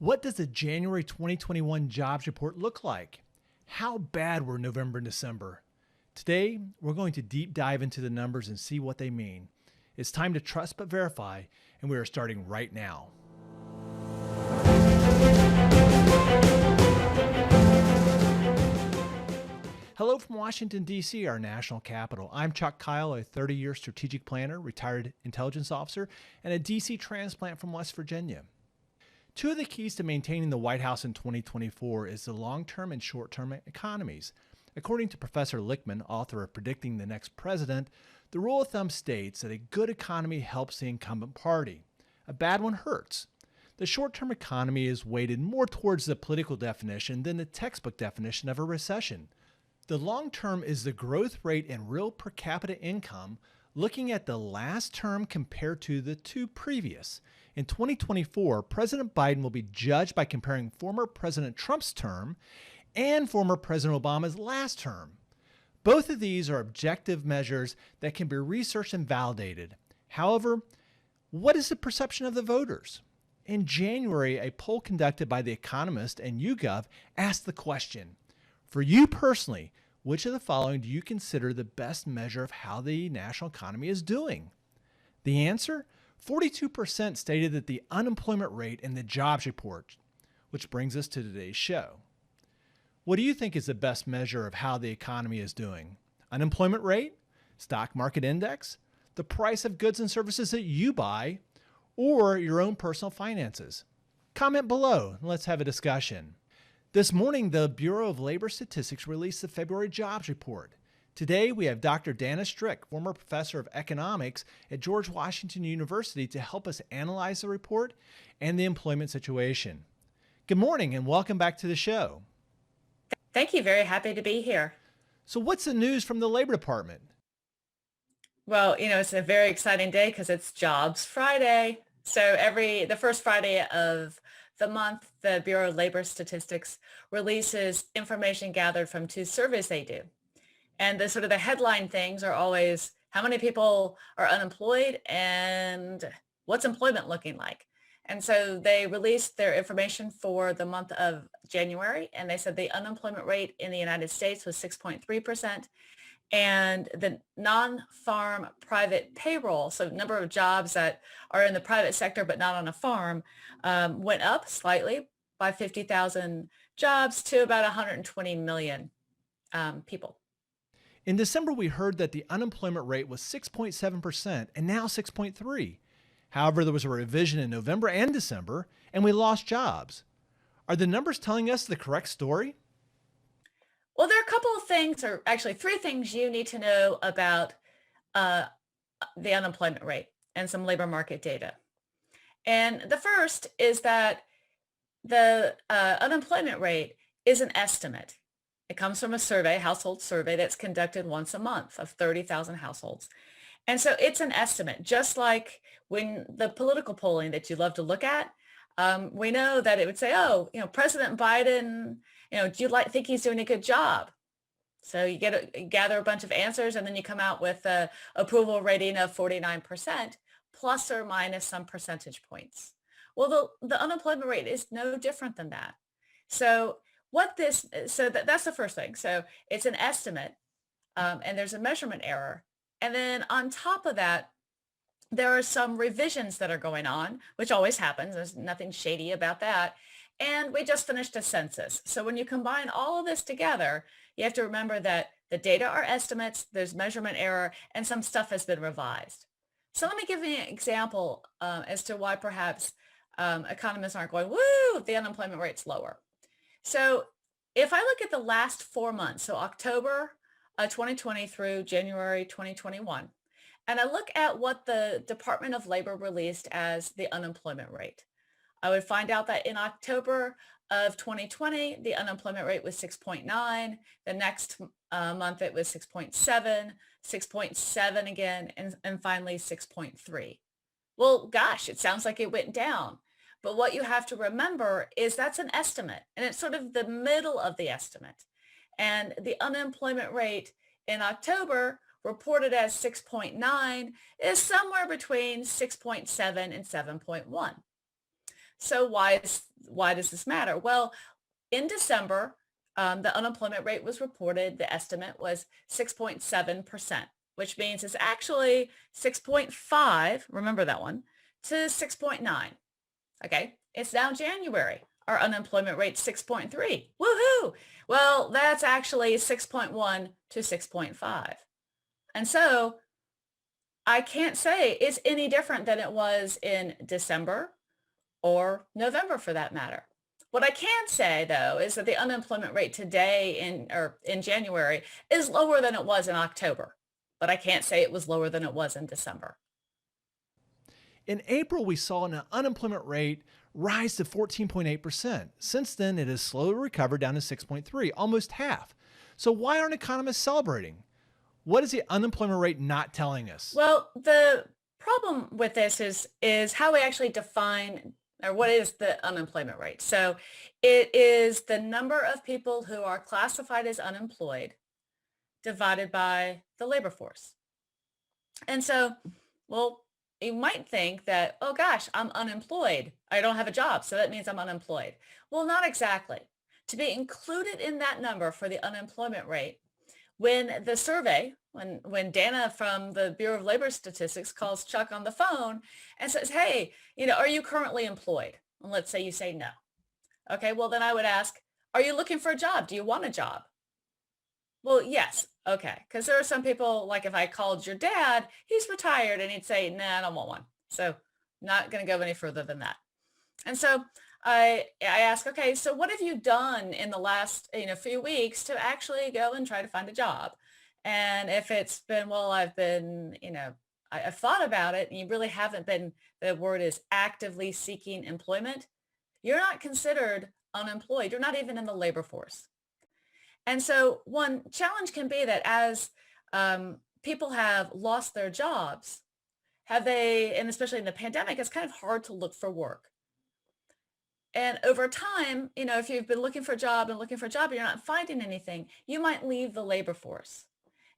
What does the January 2021 jobs report look like? How bad were November and December? Today, we're going to deep dive into the numbers and see what they mean. It's time to trust but verify, and we are starting right now. Hello from Washington, D.C., our national capital. I'm Chuck Kyle, a 30-year strategic planner, retired intelligence officer, and a D.C. transplant from West Virginia. Two of the keys to maintaining the White House in 2024 is the long-term and short-term economies. According to Professor Lichtman, author of Predicting the Next President, the rule of thumb states that a good economy helps the incumbent party. A bad one hurts. The short-term economy is weighted more towards the political definition than the textbook definition of a recession. The long term is the growth rate in real per capita income, looking at the last term compared to the two previous. In 2024, President Biden will be judged by comparing former President Trump's term and former President Obama's last term. Both of these are objective measures that can be researched and validated. However, what is the perception of the voters? In January, a poll conducted by The Economist and YouGov asked the question, for you personally, which of the following do you consider the best measure of how the national economy is doing? The answer? 42% stated that the unemployment rate in the jobs report, which brings us to today's show. What do you think is the best measure of how the economy is doing? Unemployment rate? Stock market index? The price of goods and services that you buy? Or your own personal finances? Comment below and let's have a discussion. This morning, the Bureau of Labor Statistics released the February jobs report. Today, we have Dr. Dana Stryk, former professor of economics at George Washington University, to help us analyze the report and the employment situation. Good morning and welcome back to the show. Thank you. Very happy to be here. So what's the news from the Labor Department? Well, it's a very exciting day because it's Jobs Friday. So the first Friday of the month, the Bureau of Labor Statistics releases information gathered from two surveys they do. And the headline things are always how many people are unemployed and what's employment looking like. And so they released their information for the month of January, and they said the unemployment rate in the United States was 6.3%. And the non-farm private payroll, so number of jobs that are in the private sector but not on a farm, went up slightly by 50,000 jobs to about 120 million people. In December, we heard that the unemployment rate was 6.7% and now 6.3%. However, there was a revision in November and December, and we lost jobs. Are the numbers telling us the correct story? Well, there are a couple of things, or actually three things you need to know about the unemployment rate and some labor market data. And the first is that the unemployment rate is an estimate. It comes from a survey, household survey, that's conducted once a month of 30,000 households. And so it's an estimate, just like when the political polling that you love to look at, we know that it would say, President Biden, do you think he's doing a good job? So you gather a bunch of answers, and then you come out with a approval rating of 49%, plus or minus some percentage points. Well, the unemployment rate is no different than that. So that's the first thing. So it's an estimate, and there's a measurement error. And then on top of that, there are some revisions that are going on, which always happens. There's nothing shady about that. And we just finished a census. So when you combine all of this together, you have to remember that the data are estimates, there's measurement error, and some stuff has been revised. So let me give you an example as to why perhaps economists aren't going, woo, the unemployment rate's lower. So if I look at the last 4 months, so October 2020 through January 2021, and I look at what the Department of Labor released as the unemployment rate, I would find out that in October of 2020, the unemployment rate was 6.9. The next month, it was 6.7, 6.7 again, and finally 6.3. Well, gosh, it sounds like it went down. But what you have to remember is that's an estimate, and it's sort of the middle of the estimate. And the unemployment rate in October, reported as 6.9, is somewhere between 6.7 and 7.1. So why does this matter? Well, in December, the unemployment rate was reported. The estimate was 6.7%, which means it's actually 6.5, remember that one, to 6.9. Okay, it's now January. Our unemployment rate's 6.3. Woohoo! Well, that's actually 6.1 to 6.5. And so I can't say it's any different than it was in December or November for that matter. What I can say though is that the unemployment rate today in January is lower than it was in October, but I can't say it was lower than it was in December. In April, we saw an unemployment rate rise to 14.8%. Since then, it has slowly recovered down to 6.3, almost half. So why aren't economists celebrating? What is the unemployment rate not telling us? Well, the problem with this is how we actually define or what is the unemployment rate. So it is the number of people who are classified as unemployed divided by the labor force. And so, well, you might think that, oh gosh, I'm unemployed. I don't have a job, so that means I'm unemployed. Well, not exactly. To be included in that number for the unemployment rate, when the survey, when Dana from the Bureau of Labor Statistics calls Chuck on the phone and says, hey, are you currently employed? And let's say you say no. Okay, well, then I would ask, are you looking for a job? Do you want a job? Well, yes. Okay. Because there are some people, like if I called your dad, he's retired and he'd say, nah, I don't want one. So not going to go any further than that. And so I ask, okay, so what have you done in the last, few weeks to actually go and try to find a job? And if it's been, well, I've been, I've thought about it and you really haven't been, the word is actively seeking employment, you're not considered unemployed. You're not even in the labor force. And so one challenge can be that as people have lost their jobs, and especially in the pandemic, it's kind of hard to look for work. And over time, if you've been looking for a job and looking for a job and you're not finding anything, you might leave the labor force.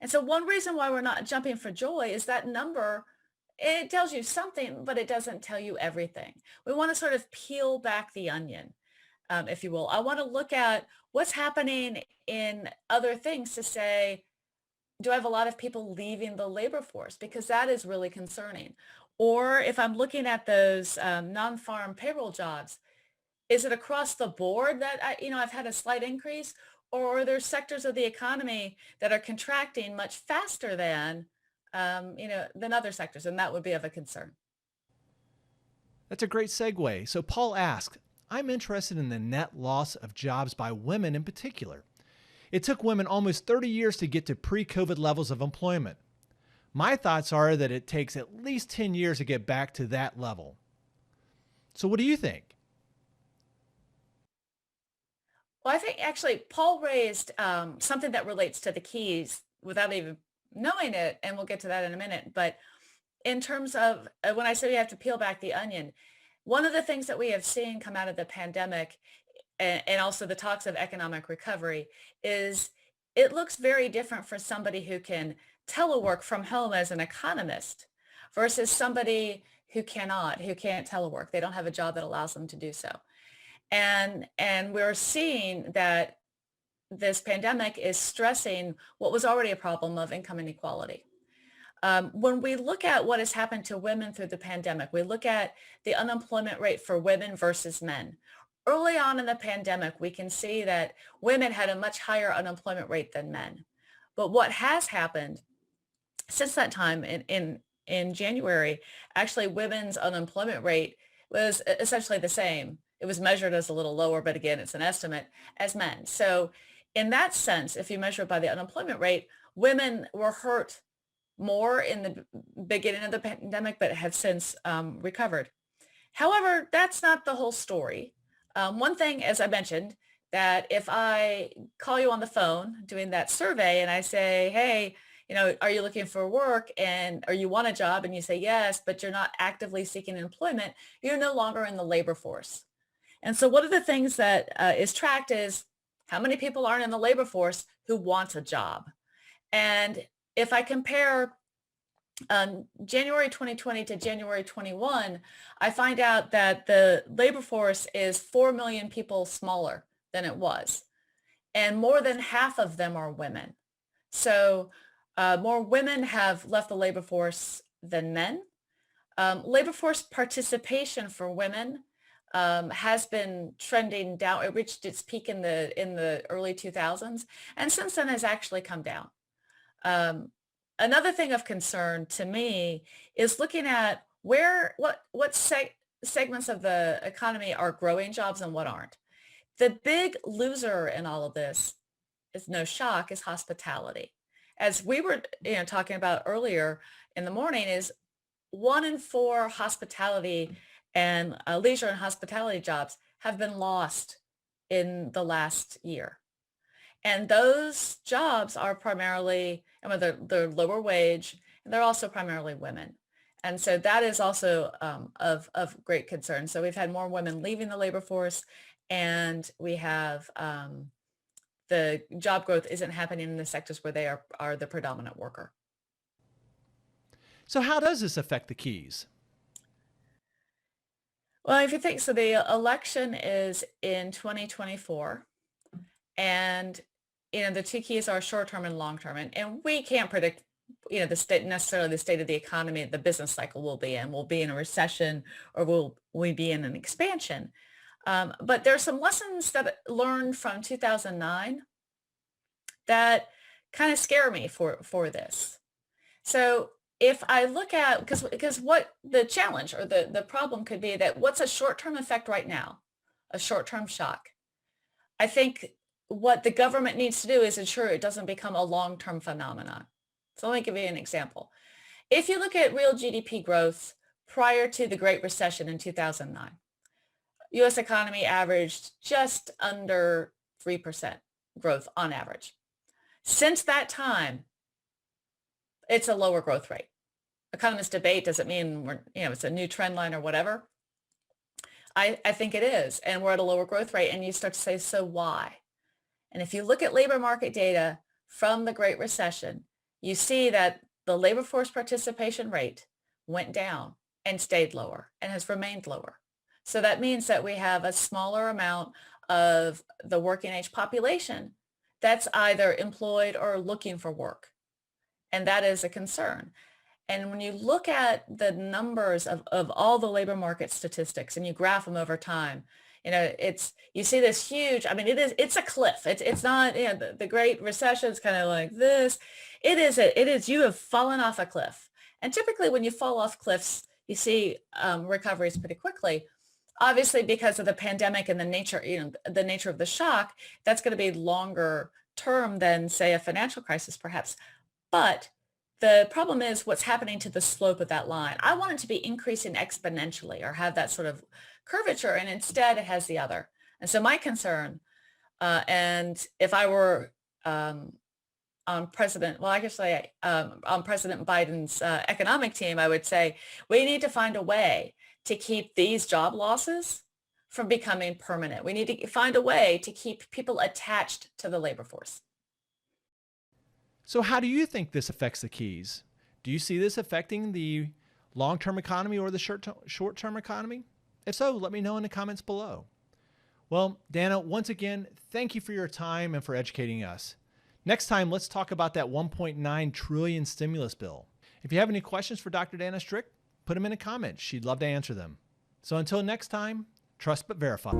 And so one reason why we're not jumping for joy is that number, it tells you something, but it doesn't tell you everything. We want to sort of peel back the onion, if you will. I want to look at what's happening in other things to say, do I have a lot of people leaving the labor force? Because that is really concerning. Or if I'm looking at those non-farm payroll jobs, is it across the board that I've had a slight increase, or are there sectors of the economy that are contracting much faster than other sectors, and that would be of a concern. That's a great segue. So Paul asks, I'm interested in the net loss of jobs by women in particular. It took women almost 30 years to get to pre-COVID levels of employment. My thoughts are that it takes at least 10 years to get back to that level. So what do you think? Well, I think actually Paul raised something that relates to the keys without even knowing it, and we'll get to that in a minute. But in terms of when I say we have to peel back the onion, one of the things that we have seen come out of the pandemic and also the talks of economic recovery is it looks very different for somebody who can telework from home as an economist versus somebody who can't telework. They don't have a job that allows them to do so. And we're seeing that this pandemic is stressing what was already a problem of income inequality. When we look at what has happened to women through the pandemic, we look at the unemployment rate for women versus men. Early on in the pandemic, we can see that women had a much higher unemployment rate than men. But what has happened since that time in January, actually women's unemployment rate was essentially the same. It was measured as a little lower, but again, it's an estimate as men. So in that sense, if you measure it by the unemployment rate, women were hurt more in the beginning of the pandemic, but have since recovered. However, that's not the whole story. One thing, as I mentioned, that if I call you on the phone doing that survey and I say, hey, are you looking for work or you want a job? And you say yes, but you're not actively seeking employment, you're no longer in the labor force. And so one of the things that is tracked is how many people aren't in the labor force who want a job. And if I compare January 2020 to January 21, I find out that the labor force is 4 million people smaller than it was. And more than half of them are women. So more women have left the labor force than men. Labor force participation for women has been trending down. It reached its peak in the early 2000s, and since then has actually come down. Another thing of concern to me is looking at what segments of the economy are growing jobs and what aren't. The big loser in all of this is no shock is hospitality. As we were talking about earlier in the morning, is 1 in 4 hospitality and leisure and hospitality jobs have been lost in the last year. And those jobs are primarily, and they're lower wage, and they're also primarily women. And so that is also of great concern. So we've had more women leaving the labor force, and we have the job growth isn't happening in the sectors where they are the predominant worker. So how does this affect the keys? Well, if you think, so the election is in 2024, and the two keys are short-term and long-term, and we can't predict the state of the economy the business cycle will be in. We'll be in a recession, or will we be in an expansion? But there's some lessons that I learned from 2009 that kind of scare me for this. So if I look at, because what the challenge or the problem could be, that what's a short-term effect right now, a short-term shock. I think what the government needs to do is ensure it doesn't become a long-term phenomenon. So let me give you an example. If you look at real GDP growth prior to the Great Recession in 2009, U.S. economy averaged just under 3% growth on average. Since that time, it's a lower growth rate. Economists debate, does it mean it's a new trend line or whatever? I think it is, and we're at a lower growth rate, and you start to say, so why? And if you look at labor market data from the Great Recession, you see that the labor force participation rate went down and stayed lower and has remained lower. So that means that we have a smaller amount of the working age population that's either employed or looking for work. And that is a concern. And when you look at the numbers of all the labor market statistics and you graph them over time, you see this huge, it's a cliff. It's not, the Great Recession is kind of like this. It is, you have fallen off a cliff. And typically when you fall off cliffs, you see recoveries pretty quickly. Obviously, because of the pandemic and the nature of the shock, that's going to be longer term than, say, a financial crisis, perhaps. But the problem is what's happening to the slope of that line. I want it to be increasing exponentially or have that sort of curvature, and instead it has the other. And so my concern, and if I were on President Biden's economic team, I would say we need to find a way to keep these job losses from becoming permanent. We need to find a way to keep people attached to the labor force. So how do you think this affects the keys? Do you see this affecting the long-term economy or the short-term economy? If so, let me know in the comments below. Well, Dana, once again, thank you for your time and for educating us. Next time, let's talk about that 1.9 trillion stimulus bill. If you have any questions for Dr. Dana Stryk, put them in the comments. She'd love to answer them. So until next time, trust but verify.